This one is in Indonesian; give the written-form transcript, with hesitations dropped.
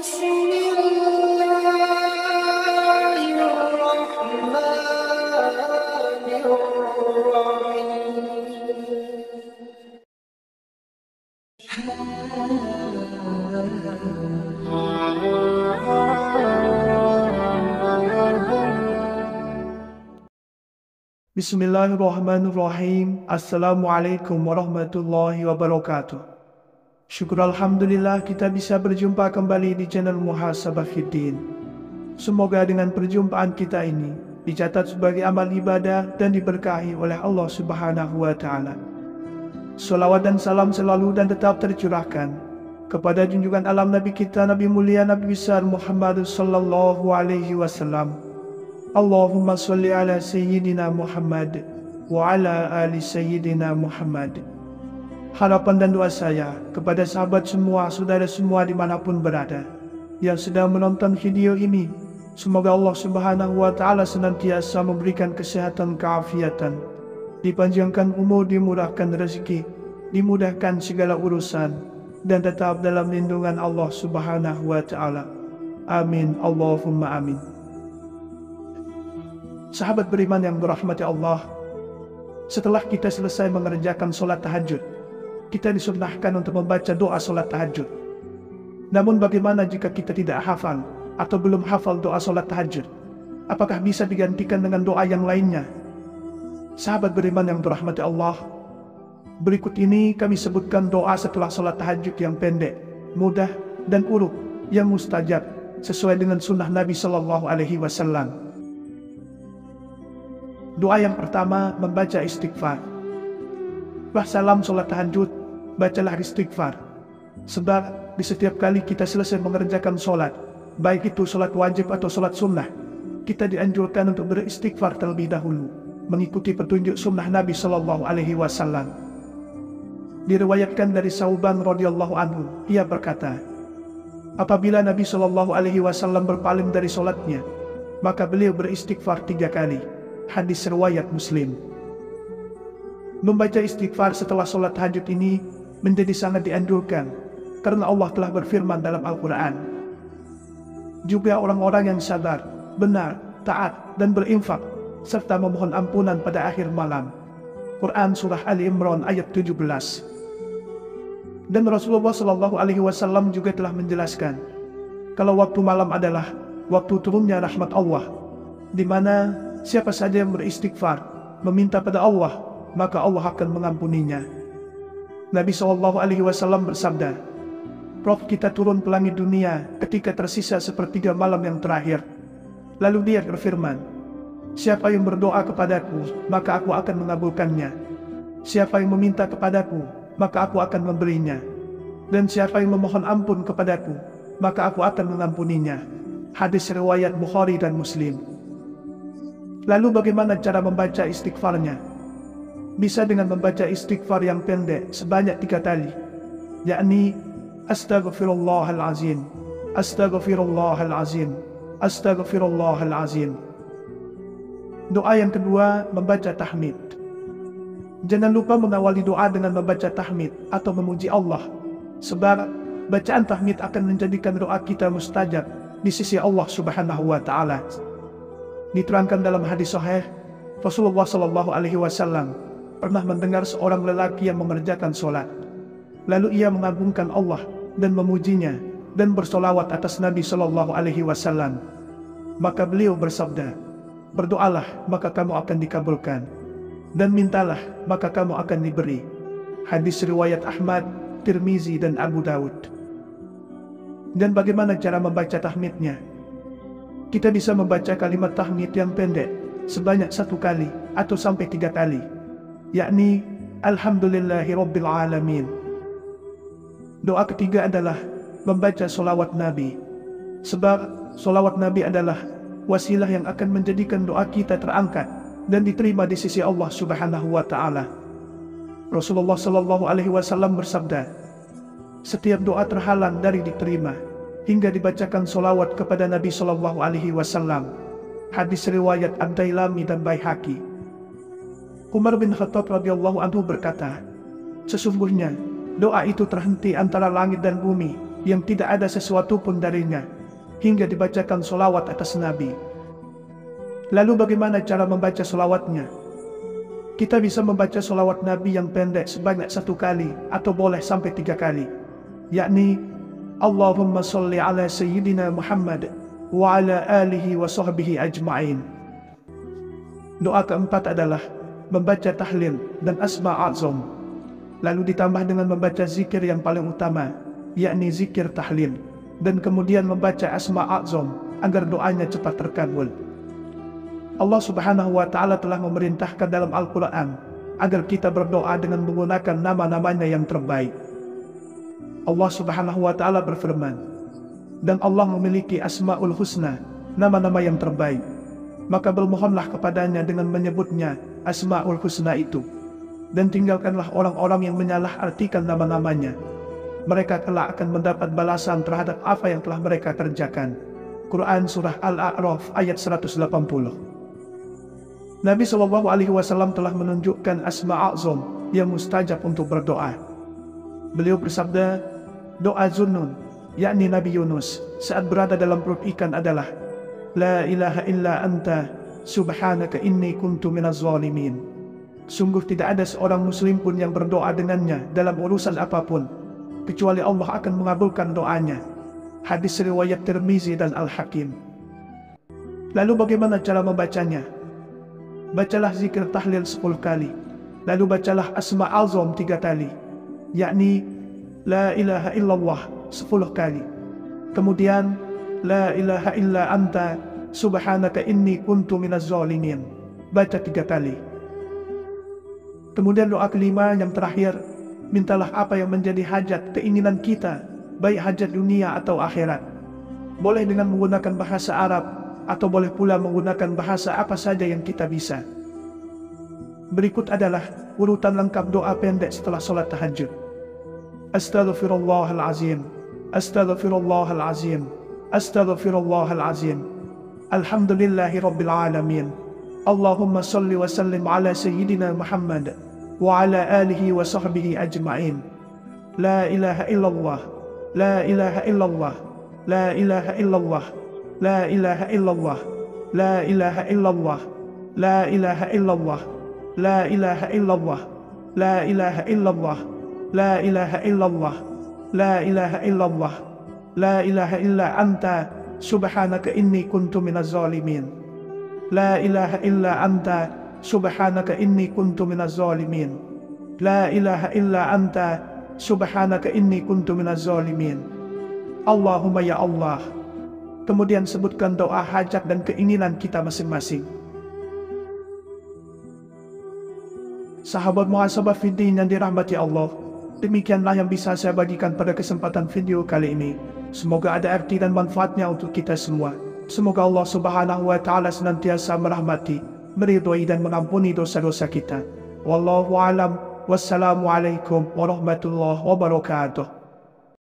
بسم الله الرحمن Bismillahirrahmanirrahim. Assalamualaikum warahmatullahi wabarakatuh. Syukur Alhamdulillah kita bisa berjumpa kembali di channel Muhasabah Fiddin. Semoga dengan perjumpaan kita ini dicatat sebagai amal ibadah dan diberkahi oleh Allah Subhanahu wa Ta'ala. Salawat dan salam selalu dan tetap tercurahkan kepada junjungan alam Nabi kita, Nabi mulia, Nabi besar Muhammad sallallahu alaihi wasallam. Allahumma salli ala Sayyidina Muhammad wa ala ali Sayyidina Muhammad. Harapan dan doa saya kepada sahabat semua, saudara semua dimanapun berada yang sedang menonton video ini, semoga Allah Subhanahu wa Ta'ala senantiasa memberikan kesehatan, keafiatan, dipanjangkan umur, dimurahkan rezeki, dimudahkan segala urusan, dan tetap dalam lindungan Allah Subhanahu wa Ta'ala. Amin, Allahumma amin. Sahabat beriman yang dirahmati Allah, setelah kita selesai mengerjakan sholat tahajud, kita disunnahkan untuk membaca doa sholat tahajud. Namun bagaimana jika kita tidak hafal atau belum hafal doa sholat tahajud? Apakah bisa digantikan dengan doa yang lainnya? Sahabat beriman yang dirahmati Allah, berikut ini kami sebutkan doa setelah sholat tahajud yang pendek, mudah, dan urut yang mustajab sesuai dengan sunnah Nabi Sallallahu Alaihi Wasallam. Doa yang pertama, membaca istighfar. Setelah salam sholat tahajud, bacalah istighfar. Sebab di setiap kali kita selesai mengerjakan sholat, baik itu sholat wajib atau sholat sunnah, kita dianjurkan untuk beristighfar terlebih dahulu, mengikuti petunjuk sunnah Nabi Sallallahu Alaihi Wasallam. Diriwayatkan dari Sauban radhiyallahu anhu, ia berkata, apabila Nabi Sallallahu Alaihi Wasallam berpaling dari sholatnya, maka beliau beristighfar 3 kali. Hadis riwayat Muslim. Membaca istighfar setelah sholat tahajud ini menjadi sangat dianjurkan karena Allah telah berfirman dalam Al-Quran, juga orang-orang yang sabar, benar, taat, dan berinfak serta memohon ampunan pada akhir malam. Quran Surah Ali Imran ayat 17. Dan Rasulullah Shallallahu Alaihi Wasallam juga telah menjelaskan kalau waktu malam adalah waktu turunnya rahmat Allah, di mana siapa saja yang beristighfar, meminta pada Allah, maka Allah akan mengampuninya. Nabi Shallallahu Alaihi Wasallam bersabda, Roh kita turun ke langit dunia ketika tersisa sepertiga malam yang terakhir. Lalu dia berfirman, siapa yang berdoa kepadaku, maka aku akan mengabulkannya. Siapa yang meminta kepadaku, maka aku akan memberinya. Dan siapa yang memohon ampun kepadaku, maka aku akan mengampuninya. Hadis riwayat Bukhari dan Muslim. Lalu bagaimana cara membaca istighfarnya? Bisa dengan membaca istighfar yang pendek sebanyak 3 kali, yakni Astaghfirullahalazim, Astaghfirullahalazim, Astaghfirullahalazim. Doa yang kedua, membaca tahmid. Jangan lupa mengawali doa dengan membaca tahmid atau memuji Allah, sebab bacaan tahmid akan menjadikan doa kita mustajab di sisi Allah Subhanahu wa Ta'ala. Diterangkan dalam hadis sahih, Rasulullah Shallallahu Alaihi Wasallam pernah mendengar seorang lelaki yang mengerjakan sholat. Lalu ia mengagungkan Allah dan memujinya dan bersolawat atas Nabi Shallallahu Alaihi Wasallam. Maka beliau bersabda, berdoalah maka kamu akan dikabulkan, dan mintalah maka kamu akan diberi. Hadis riwayat Ahmad, Tirmizi, dan Abu Daud. Dan bagaimana cara membaca tahmidnya? Kita bisa membaca kalimat tahmid yang pendek sebanyak 1 kali atau sampai 3 kali, yakni Alhamdulillahirabbil alamin. Doa ketiga adalah membaca sholawat Nabi, sebab sholawat Nabi adalah wasilah yang akan menjadikan doa kita terangkat dan diterima di sisi Allah Subhanahu wa Ta'ala. Rasulullah Shallallahu Alaihi Wasallam bersabda, setiap doa terhalang dari diterima hingga dibacakan sholawat kepada Nabi Shallallahu Alaihi Wasallam. Hadis riwayat Ad-Dailami dan Baihaqi. Umar bin Khattab radhiyallahu anhu berkata, sesungguhnya doa itu terhenti antara langit dan bumi yang tidak ada sesuatu pun darinya, hingga dibacakan solawat atas Nabi. Lalu bagaimana cara membaca solawatnya? Kita bisa membaca solawat Nabi yang pendek sebanyak 1 kali atau boleh sampai 3 kali, yakni Allahumma sholli ala Sayyidina Muhammad wa ala alihi wa sahbihi ajma'in. Doa keempat adalah membaca tahlil dan asma a'zam, lalu ditambah dengan membaca zikir yang paling utama, yakni zikir tahlil, dan kemudian membaca asma a'zam agar doanya cepat terkabul. Allah Subhanahu wa Ta'ala telah memerintahkan dalam Al-Quran agar kita berdoa dengan menggunakan nama-namanya yang terbaik. Allah Subhanahu wa Ta'ala berfirman, dan Allah memiliki Asma'ul Husna, nama-nama yang terbaik. Maka bermohonlah kepadanya dengan menyebutnya Asma'ul Husna itu, dan tinggalkanlah orang-orang yang menyalah-artikan nama-namanya. Mereka kelak akan mendapat balasan terhadap apa yang telah mereka kerjakan. Quran Surah Al-A'raf ayat 180. Nabi SAW telah menunjukkan asma a'zam yang mustajab untuk berdoa. Beliau bersabda, doa Zunnun, yakni Nabi Yunus, saat berada dalam perut ikan adalah, La ilaha illa anta, subhanaka inni kuntu minaz zalimin. Sungguh tidak ada seorang muslim pun yang berdoa dengannya dalam urusan apapun, kecuali Allah akan mengabulkan doanya. Hadis riwayat Tirmizi dan Al-Hakim. Lalu bagaimana cara membacanya? Bacalah zikir tahlil 10 kali, lalu bacalah asma a'zam 3 kali, yakni La ilaha illallah 10 kali. Kemudian La ilaha illa anta subhanaka inni kuntu minaz zalimin, baca 3 kali. Kemudian doa kelima yang terakhir, mintalah apa yang menjadi hajat keinginan kita, baik hajat dunia atau akhirat. Boleh dengan menggunakan bahasa Arab, atau boleh pula menggunakan bahasa apa saja yang kita bisa. Berikut adalah urutan lengkap doa pendek setelah sholat tahajud. Astaghfirullahalazim, Astaghfirullahalazim, Astaghfirullahalazim. Alhamdulillahi Rabbil Alamin. Allahumma salli wa sallim ala Sayyidina Muhammad wa ala alihi wa sahbihi ajma'in. La ilaha illallah, La ilaha illallah, La ilaha illallah, La ilaha illallah, La ilaha illallah, La ilaha illallah, La ilaha illallah, La ilaha illallah, La ilaha illallah, La ilaha illallah, La ilaha illa anta, subhanaka inni kuntu minaz zalimin. La ilaha illa anta, subhanaka inni kuntu minaz zalimin. La ilaha illa anta, subhanaka inni kuntu minaz zalimin. Allahumma ya Allah. Kemudian sebutkan doa hajat dan keinginan kita masing-masing. Sahabat muhasabah fiddin yang dirahmati Allah, demikianlah yang bisa saya bagikan pada kesempatan video kali ini. Semoga ada arti dan manfaatnya untuk kita semua. Semoga Allah Subhanahu wa Ta'ala senantiasa merahmati, meridhai dan mengampuni dosa-dosa kita. Wallahu a'lam. Wassalamualaikum warahmatullahi wabarakatuh.